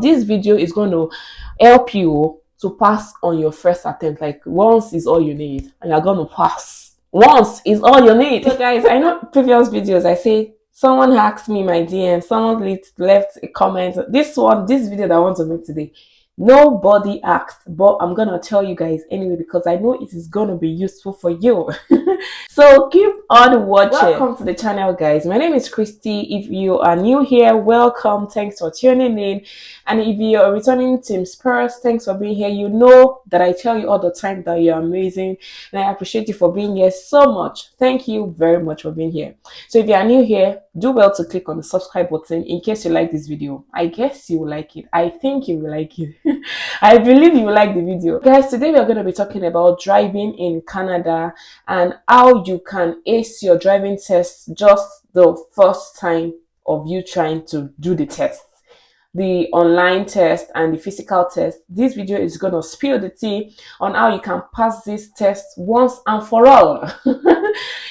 This video is going to help you to pass on your first attempt. Like, once is all you need, and you're going to pass. Once is all you need. So guys, I know previous videos I say someone asked me my DM, someone left a comment. This video that I want to make today, nobody asked, but I'm gonna tell you guys anyway because I know it is gonna be useful for you. So keep on watching. Welcome to the channel, guys. My name is Christy. If you are new here, welcome. Thanks for tuning in. And if you are returning Team Spurs, thanks for being here. You know that I tell you all the time that you're amazing, and I appreciate you for being here so much. Thank you very much for being here. So if you are new here, do well to click on the subscribe button in case you like this video. I guess you will like it. I think you will like it. I believe you will like the video. Guys, today we are going to be talking about driving in Canada and how you can ace your driving test just the first time of you trying to do the test. The online test and the physical test. This video is going to spill the tea on how you can pass this test once and for all.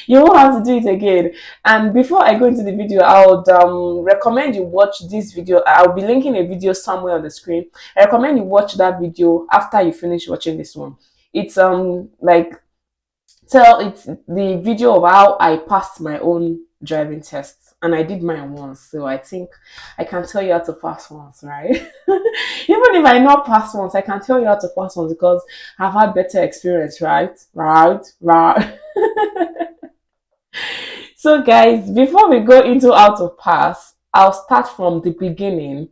You won't have to do it again. And before I go into the video, I would recommend you watch this video. I'll be linking a video somewhere on the screen. I recommend you watch that video after you finish watching this one. It's it's the video of how I passed my own driving test. And I did mine once, so I think I can tell you how to pass once, right? Even if I not pass once, I can tell you how to pass once because I've had better experience, right? So guys, before we go into how to pass, I'll start from the beginning.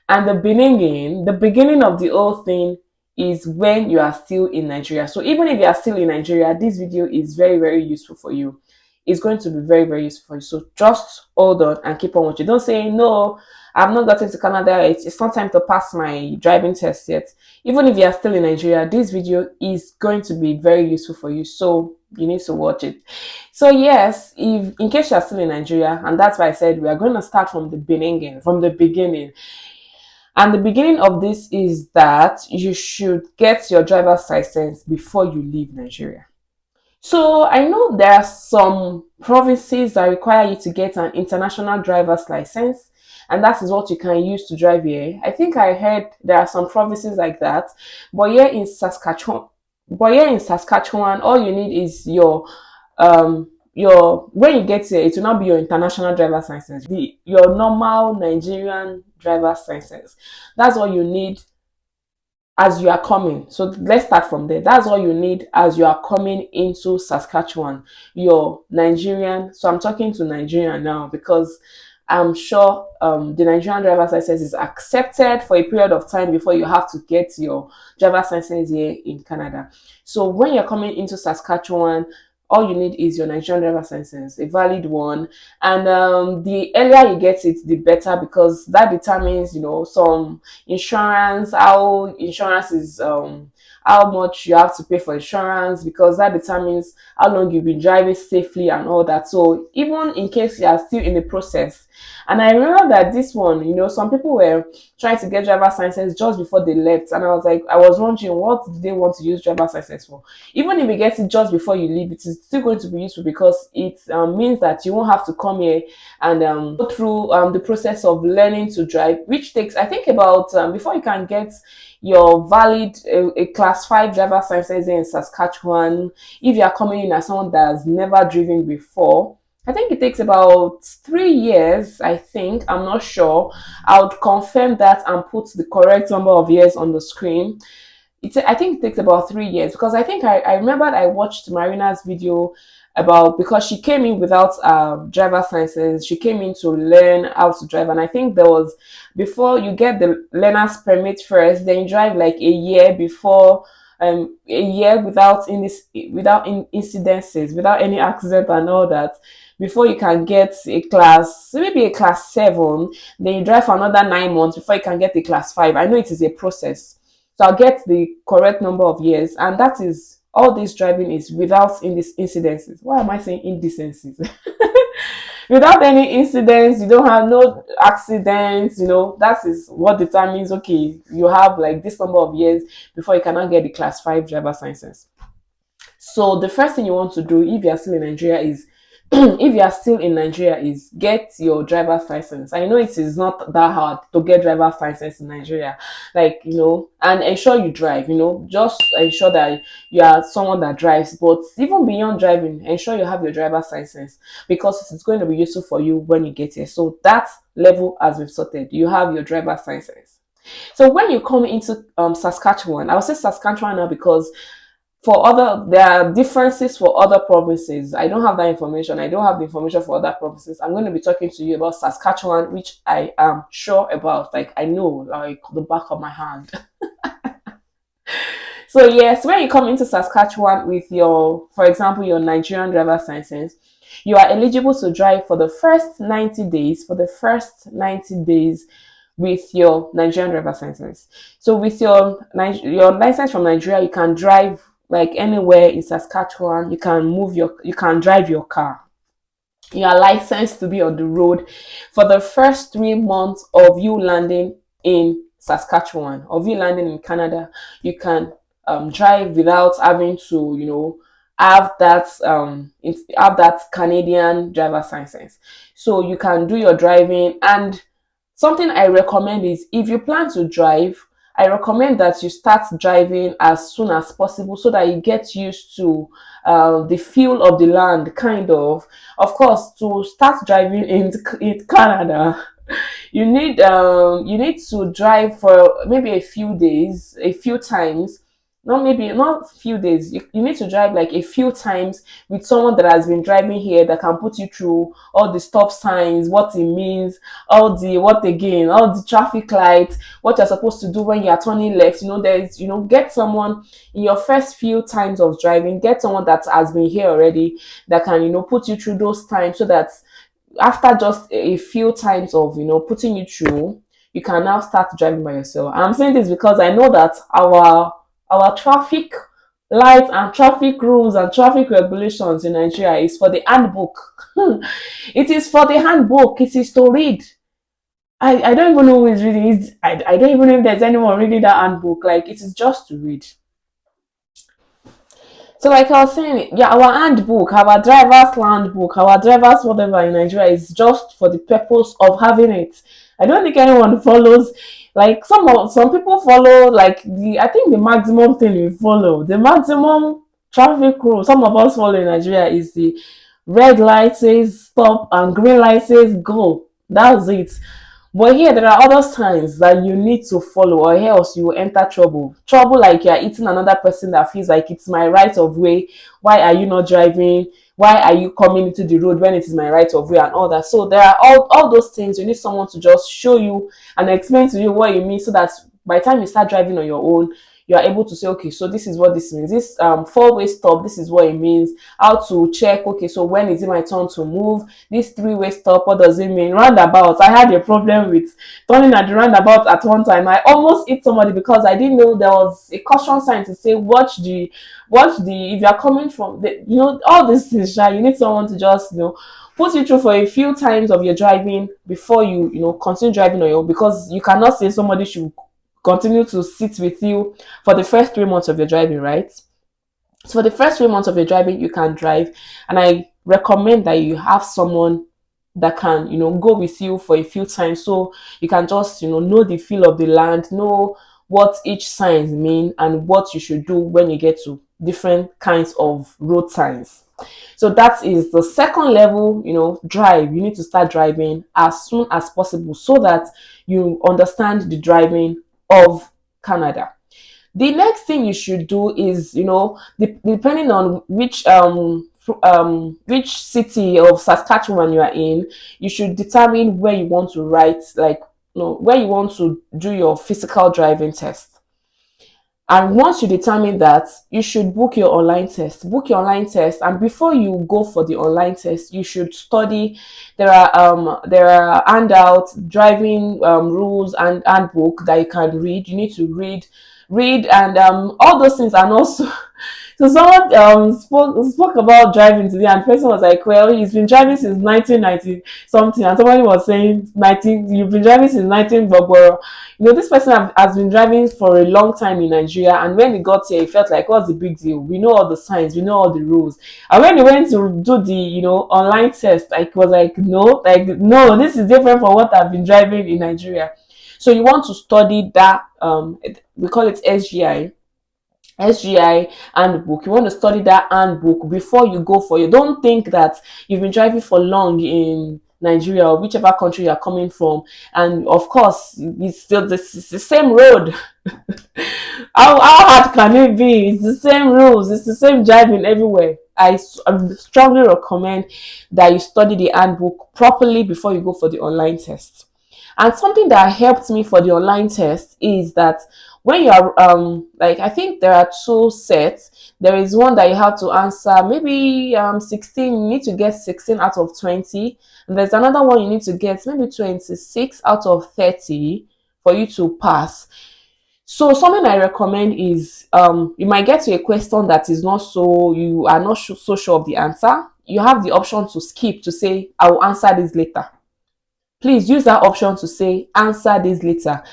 And the beginning of the whole thing is when you are still in Nigeria. So even if you are still in Nigeria, this video is very, very useful for you. It's going to be very, very useful for you. So just hold on and keep on watching. Don't say, no, I've not gotten to Canada. It's not time to pass my driving test yet. Even if you are still in Nigeria, this video is going to be very useful for you. So you need to watch it. So yes, if in case you are still in Nigeria, and that's why I said we are going to start from the beginning. And the beginning of this is that you should get your driver's license before you leave Nigeria. So I know there are some provinces that require you to get an international driver's license, and that is what you can use to drive here. I think I heard there are some provinces like that, but here in Saskatchewan, all you need is your when you get here, it will not be your international driver's license, your normal Nigerian driver's license. That's all you need as you are coming. So let's start from there. That's all you need as you are coming into Saskatchewan, your Nigerian. So I'm talking to Nigerian now because I'm sure the Nigerian driver's license is accepted for a period of time before you have to get your driver's license here in Canada. So when you're coming into Saskatchewan, all you need is your Nigerian driver's license, a valid one. And the earlier you get it, the better, because that determines, some insurance, how insurance is, how much you have to pay for insurance, because that determines how long you've been driving safely and all that. So even in case you are still in the process, and I remember that this one, some people were trying to get driver's license just before they left, and I was wondering, what do they want to use driver's license for? Even if you get it just before you leave, it is still going to be useful because it means that you won't have to come here and go through the process of learning to drive, which takes, I think, about before you can get your valid a class 5 driver's license in Saskatchewan, if you are coming in as someone that has never driven before, I think it takes about 3 years, I think. I'm not sure. I would confirm that and put the correct number of years on the screen. I think it takes about 3 years because I think I remembered I watched Marina's video because she came in without driver's license. She came in to learn how to drive, and I think there was, before you get the learner's permit first, then you drive like a year before, a year without incidences, without any accident and all that, before you can get maybe a class 7. Then you drive for another 9 months before you can get a class 5. I know it is a process, so I'll get the correct number of years, and that is all this driving is without incidences. Why am I saying indecencies? Without any incidents, you don't have no accidents, that is what determines, okay, you have like this number of years before you cannot get the class 5 driver's license. So the first thing you want to do if you are still in Nigeria is if you are still in Nigeria, is get your driver's license. I know it is not that hard to get driver's license in Nigeria, like, and ensure you drive. Just ensure that you are someone that drives. But even beyond driving, ensure you have your driver's license, because it's going to be useful for you when you get here. So that level has been sorted. You have your driver's license. So when you come into Saskatchewan, I will say Saskatchewan now, because there are differences for other provinces. I don't have that information. I don't have the information for other provinces. I'm going to be talking to you about Saskatchewan, which I am sure about. Like, I know, like the back of my hand. So yes, when you come into Saskatchewan with for example, your Nigerian driver's license, you are eligible to drive for the first 90 days. For the first 90 days with your Nigerian driver's license. So with your license from Nigeria, you can drive like anywhere in Saskatchewan. You can drive your car. You are licensed to be on the road for the first 3 months of you landing in Saskatchewan, of you landing in Canada. You can drive without having to, have that Canadian driver's license. So you can do your driving. And something I recommend is, if you plan to drive, I recommend that you start driving as soon as possible, so that you get used to the feel of the land, kind of. Of course, to start driving in Canada, you need to drive for maybe a few days, a few times. Not few days. You need to drive like a few times with someone that has been driving here, that can put you through all the stop signs, what it means, all the traffic lights, what you're supposed to do when you're turning left. Get someone in your first few times of driving, get someone that has been here already, that can, put you through those times, so that after just a few times of, putting you through, you can now start driving by yourself. I'm saying this because I know that our traffic lights and traffic rules and traffic regulations in Nigeria is for the handbook. It is for the handbook. It is to read. I don't even know who is reading it. I don't even know if there's anyone reading that handbook. Like, it is just to read. So like I was saying, yeah, our handbook, our driver's handbook, our driver's whatever in Nigeria is just for the purpose of having it. I don't think anyone follows, like some people follow like I think the maximum thing we follow, the maximum traffic rule some of us follow in Nigeria is the red light says stop and green light says go. That's it. But here there are other signs that you need to follow, or else you will enter trouble. Trouble like you're eating another person that feels like it's my right of way. Why are you not driving? Why are you coming into the road when it is my right of way, and all that? So there are all those things. You need someone to just show you and explain to you what it means, so that by the time you start driving on your own, you are able to say, okay, so this is what this means. This four-way stop, this is what it means. How to check, okay, so when is it my turn to move? This three-way stop, what does it mean? Roundabout, I had a problem with turning at the roundabout at one time. I almost hit somebody because I didn't know there was a caution sign to say if you are coming from all these things. You need someone to just put you through for a few times of your driving before you continue driving on your own, because you cannot say somebody should continue to sit with you for the first 3 months of your driving, right? So for the first 3 months of your driving, you can drive, and I recommend that you have someone that can go with you for a few times, so you can just know the feel of the land, know what each signs mean, and what you should do when you get to different kinds of road signs. So that is the second level, drive. You need to start driving as soon as possible, so that you understand the driving of Canada. The next thing you should do is, depending on which city of Saskatchewan you are in, you should determine where you want to write, like, where you want to do your physical driving test. And once you determine that, you should book your online test. Book your online test, and before you go for the online test, you should study. There are handouts, driving rules, and handbook that you can read. You need to read, and all those things. And also, So someone spoke about driving today, and the person was like, "Well, he's been driving since 1990 something," and somebody was saying, "19, you've been driving since 19 Bogboro." This person has been driving for a long time in Nigeria, and when he got here, he felt like, "What's the big deal? We know all the signs, we know all the rules." And when he went to do the online test, like, was like, no, this is different from what I've been driving in Nigeria. So you want to study that, we call it SGI handbook. You want to study that handbook before you go for you. Don't think that you've been driving for long in Nigeria or whichever country you're coming from, and of course it's still it's the same road. How hard can it be? It's the same rules, it's the same driving everywhere. I strongly recommend that you study the handbook properly before you go for the online test. And something that helped me for the online test is that when you are like, I think there are two sets. There is one that you have to answer maybe 16, you need to get 16 out of 20. And there's another one you need to get maybe 26 out of 30 for you to pass. So something I recommend is, you might get to a question that is not so, you are not so sure of the answer. You have the option to skip, to say, I will answer this later. Please use that option to say, answer this later.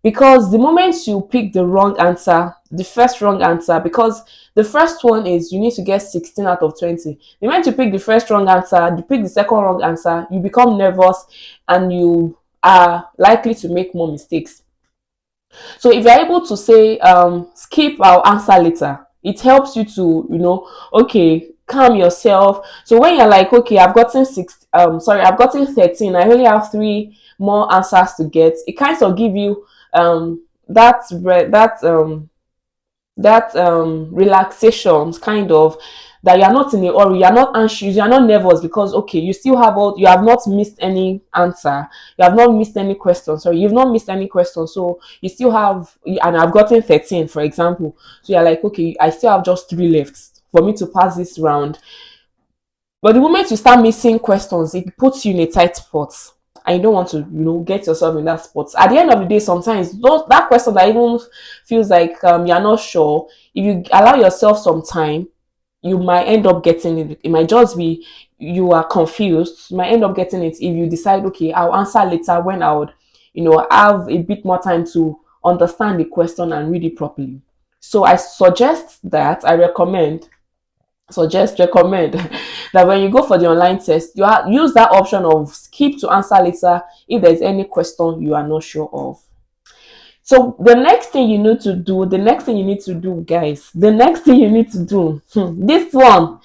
Because the moment you pick the wrong answer, the first wrong answer, because the first one is you need to get 16 out of 20. The moment you pick the first wrong answer, you pick the second wrong answer, you become nervous and you are likely to make more mistakes. So if you're able to say, skip, I'll answer later, it helps you to, okay, calm yourself. So when you're like, okay, I've gotten I've gotten 13, I only have 3 more answers to get, it kind of give you relaxation, kind of, that you're not in a hurry, you're not anxious, you're not nervous, because okay, you have not missed any answer, you have not missed any question, sorry, you've not missed any question, so you still have, and I've gotten 13, for example, so you're like, okay, I still have just 3 left for me to pass this round. But the moment you start missing questions, it puts you in a tight spot. And you don't want to, get yourself in that spot. At the end of the day, sometimes that question that even feels like you're not sure, if you allow yourself some time, you might end up getting it. It might just be you are confused. You might end up getting it if you decide, okay, I'll answer later when I would, have a bit more time to understand the question and read it properly. So I recommend that when you go for the online test, use that option of skip to answer later if there's any question you are not sure of. So the next thing you need to do, guys, this one,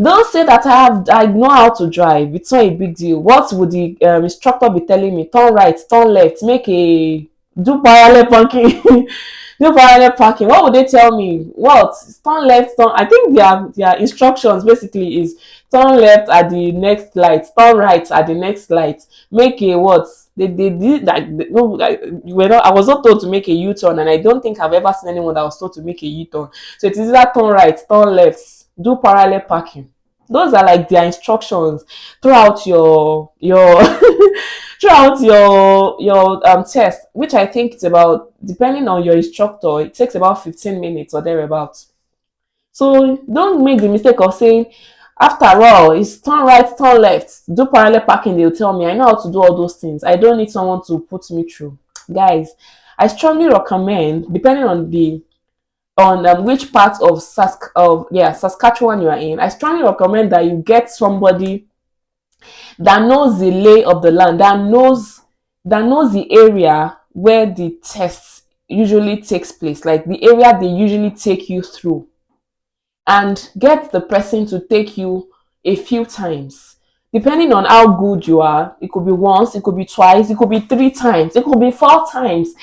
don't say that I know how to drive, it's not a big deal. What would the instructor be telling me? Turn right, turn left, do parallel parking. Do parallel parking. What would they tell me? What? Turn left, turn. I think their instructions basically is turn left at the next light, turn right at the next light. Make a what? They did that. No, I was not told to make a U-turn, and I don't think I've ever seen anyone that was told to make a U-turn. So it is either turn right, turn left, do parallel parking. Those are like their instructions throughout your throughout your test, which I think it's about, depending on your instructor, it takes about 15 minutes or thereabouts. So don't make the mistake of saying, after all, it's turn right, turn left, do parallel parking. They'll tell me I know how to do all those things. I don't need someone to put me through. Guys, I strongly recommend, depending on which part of Saskatchewan you are in, I strongly recommend that you get somebody that knows the lay of the land, that knows the area where the test usually takes place, like the area they usually take you through, and get the person to take you a few times. Depending on how good you are, it could be once, it could be twice, it could be 3 times, it could be 4 times.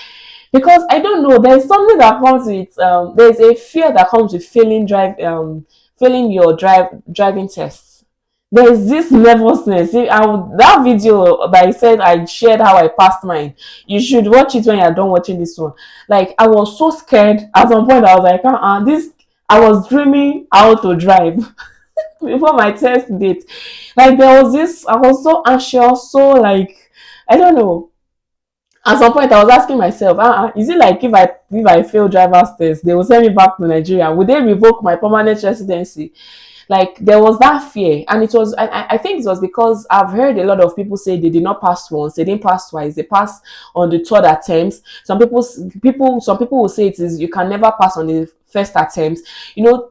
Because I don't know, there's something that comes with there's a fear that comes with failing your driving tests. There's this nervousness. That video that I said I shared how I passed mine, you should watch it when you're done watching this one. Like, I was so scared at some point. I was like, I was dreaming how to drive before my test date. Like, there was this, I was so anxious, so like, I don't know. At some point, I was asking myself, is it like if I fail driver's test, they will send me back to Nigeria? Would they revoke my permanent residency? Like there was that fear, and it was. I think it was because I've heard a lot of people say they did not pass once, they didn't pass twice, they passed on the third attempt. Some people will say it is you can never pass on the first attempt.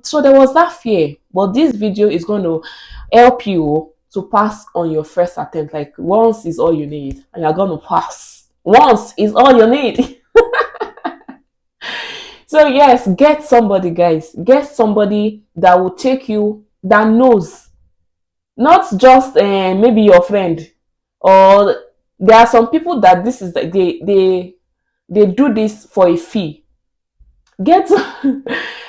So there was that fear. But this video is going to help you to pass on your first attempt. Like once is all you need, and you're going to pass. Once is all you need. So yes, get somebody, guys. Get somebody that will take you, that knows, not just maybe your friend, or there are some people that this is they do this for a fee. Get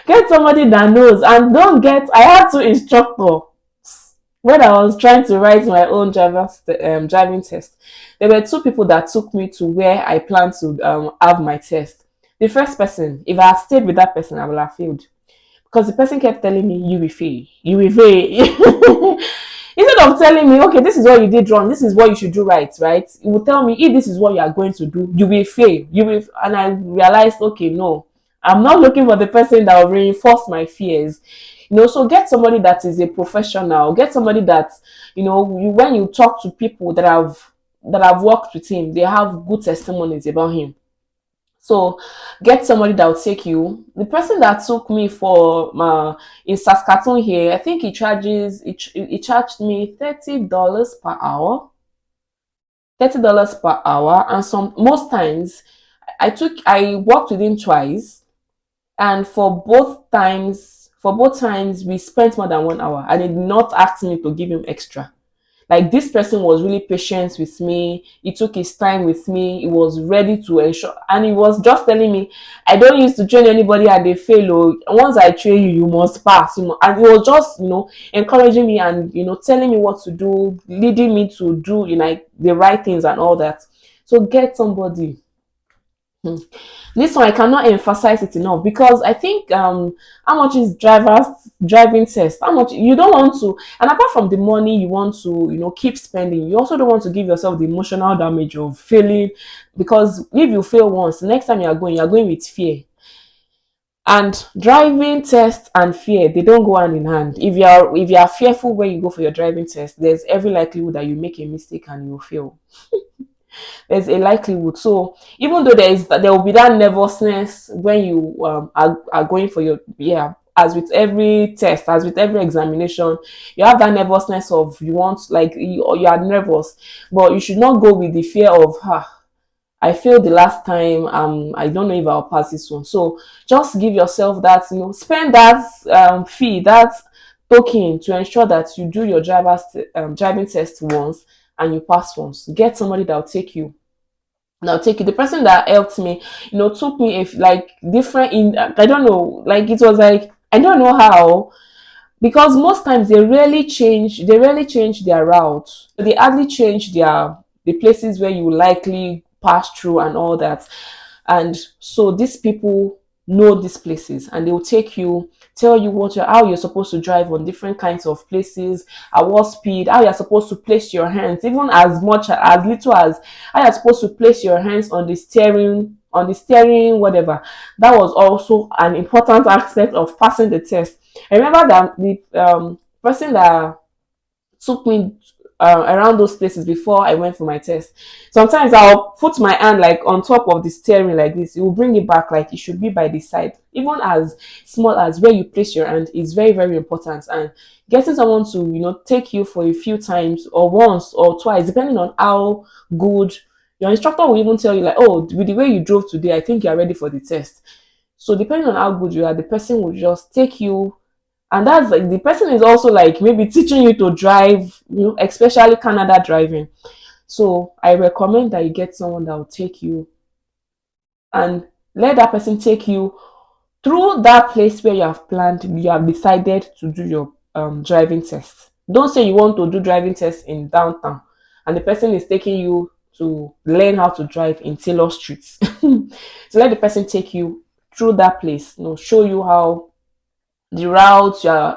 get somebody that knows, and don't get. I had two instructors when I was trying to write my own driving test. There were two people that took me to where I plan to have my test. The first person, if I had stayed with that person, I would have failed, because the person kept telling me, you will fail, you will fail. Instead of telling me, okay, this is what you did wrong, this is what you should do right, it will tell me, if this is what you are going to do, you will fail, and I realized, okay, no, I'm not looking for the person that will reinforce my fears. So get somebody that is a professional. Get somebody that, when you talk to people that have worked with him, they have good testimonies about him. So get somebody that will take you. The person that took me for in Saskatoon here, I think he charged me $30 per hour. $30 per hour, and most times I worked with him twice, and for both times we spent more than 1 hour, and he did not ask me to give him extra. Like this person was really patient with me. He took his time with me. He was ready to ensure, and he was just telling me, I don't used to train anybody and they fail. Oh, once I train you, you must pass. And he was just, encouraging me, and telling me what to do, leading me to do like the right things and all that. So get somebody. This one I cannot emphasize it enough, because I think how much is driving test, how much you don't want to, and apart from the money you want to keep spending, you also don't want to give yourself the emotional damage of failing, because if you fail once, next time you're going with fear. And driving test and fear, they don't go hand in hand. If you are fearful when you go for your driving test, there's every likelihood that you make a mistake and you fail. There's a likelihood. So even though there will be that nervousness when you are going for your, as with every test, as with every examination, you have that nervousness of you are nervous, but you should not go with the fear of I failed the last time, I don't know if I'll pass this one. So just give yourself that, spend that fee, that token, to ensure that you do your driving test once and you pass once. Get somebody that will take you. The person that helped me, took me if like different in, I don't know, like it was like, I don't know how, because most times they rarely change their route. They hardly change the places where you likely pass through and all that. And so these people know these places, and they will take you, tell you how you're supposed to drive on different kinds of places, at what speed, how you're supposed to place your hands, even as little as how you're supposed to place your hands on the steering, whatever. That was also an important aspect of passing the test. I remember that the person that took me around those places before I went for my test. Sometimes I'll put my hand like on top of the steering like this. It will bring it back like it should be by the side. Even as small as where you place your hand is very, very important. And getting someone to, take you for a few times, or once or twice, depending on how good your instructor will even tell you, like, oh, with the way you drove today, I think you're ready for the test. So depending on how good you are, the person will just take you. And that's like, the person is also like maybe teaching you to drive, especially Canada driving. So I recommend that you get someone that will take you, and let that person take you through that place where you have decided to do your driving test. Don't say you want to do driving test in downtown, and the person is taking you to learn how to drive in Taylor Street. So let the person take you through that place, show you how the route you are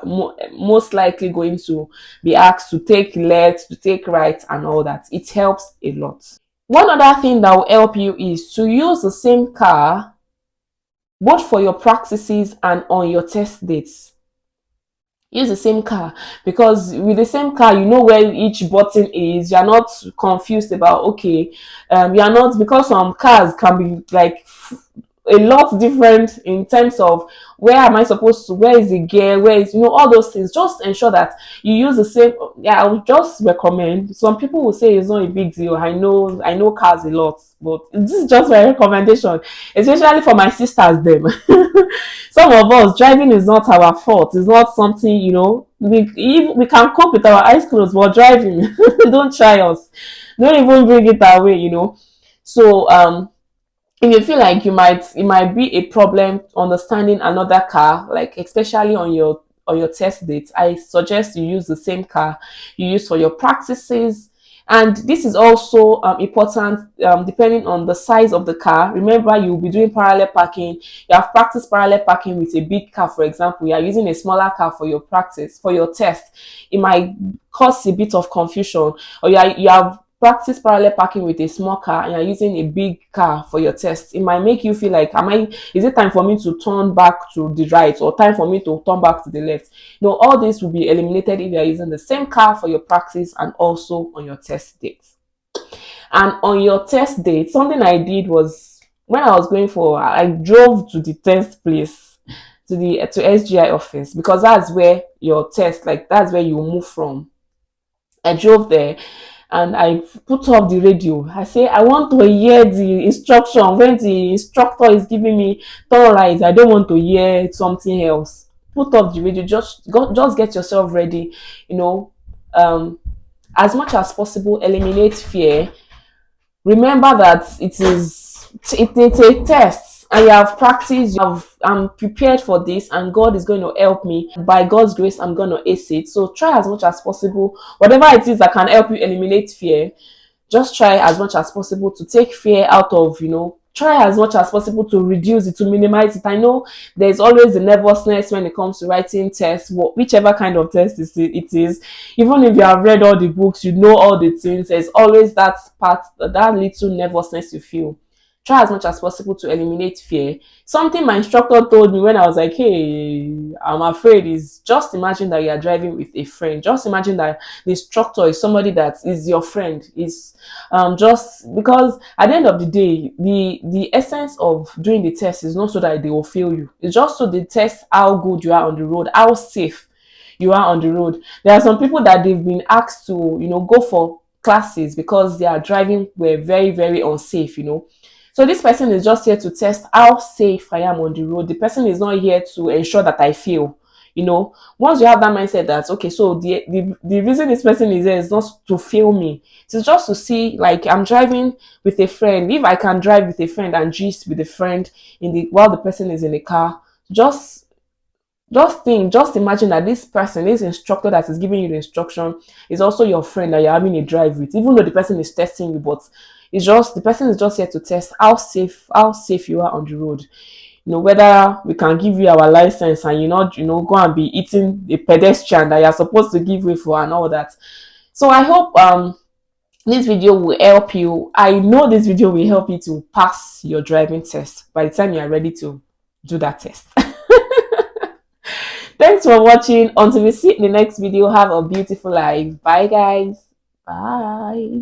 most likely going to be asked to take left, to take right, and all that. It helps a lot. One other thing that will help you is to use the same car both for your practices and on your test dates. Use the same car, because with the same car you know where each button is. You're not confused about, okay, you're not, because some cars can be like a lot different in terms of where am I supposed to, where is the gear, where is, all those things. Just ensure that you use the same. Yeah, I would just recommend. Some people will say it's not a big deal. I know cars a lot, but this is just my recommendation, especially for my sisters them. Some of us, driving is not our fault. It's not something, we can cope with our eyes closed, but driving, don't try us. Don't even bring it that way. So if you feel like it might be a problem understanding another car, like especially on your test date, I suggest you use the same car you use for your practices. And this is also important, depending on the size of the car. Remember, you'll be doing parallel parking. You have practice parallel parking with a big car. For example, you are using a smaller car for your practice, for your test. It might cause a bit of confusion. Or you have practice parallel parking with a small car and you're using a big car for your test. It might make you feel like, is it time for me to turn back to the right or time for me to turn back to the left? All this will be eliminated if you're using the same car for your practice and also on your test dates. And on your test date, something I did was, when I was going for, I drove to the test place, to SGI office, because that's where your test, like that's where you move from. I drove there and I put up the radio. I say, I want to hear the instruction when the instructor is giving me turn right. I don't want to hear something else. Put up the radio. Just get yourself ready. As much as possible, eliminate fear. Remember that it's a test, and you have practiced. I'm prepared for this, and God is going to help me. By God's grace, I'm going to ace it. So try as much as possible, whatever it is that can help you eliminate fear. Just try as much as possible to take fear out of, try as much as possible to reduce it, to minimize it. I know there's always the nervousness when it comes to writing tests, whichever kind of test it is. Even if you have read all the books, you know all the things, there's always that part, that little nervousness you feel. Try as much as possible to eliminate fear. Something my instructor told me when I was like, hey, I'm afraid, is just imagine that you are driving with a friend. Just imagine that the instructor is somebody that is your friend. Is just because at the end of the day, the essence of doing the test is not so that they will fail you. It's just so they test how good you are on the road, how safe you are on the road. There are some people that they've been asked to, go for classes because their driving were very, very unsafe. So this person is just here to test how safe I am on the road. The person is not here to ensure that I fail. Once you have that mindset that, okay, so the reason this person is there is not to fail me. It's just to see, like, I'm driving with a friend. If I can drive with a friend and gist with a friend while the person is in the car, just imagine that this instructor that is giving you the instruction is also your friend that you're having a drive with, even though the person is testing you, but the person is just here to test how safe you are on the road. Whether we can give you our license and go and be eating a pedestrian that you're supposed to give way for and all that. So I hope this video will help you. I know this video will help you to pass your driving test by the time you are ready to do that test. Thanks for watching. Until we see in the next video, have a beautiful life. Bye guys. Bye.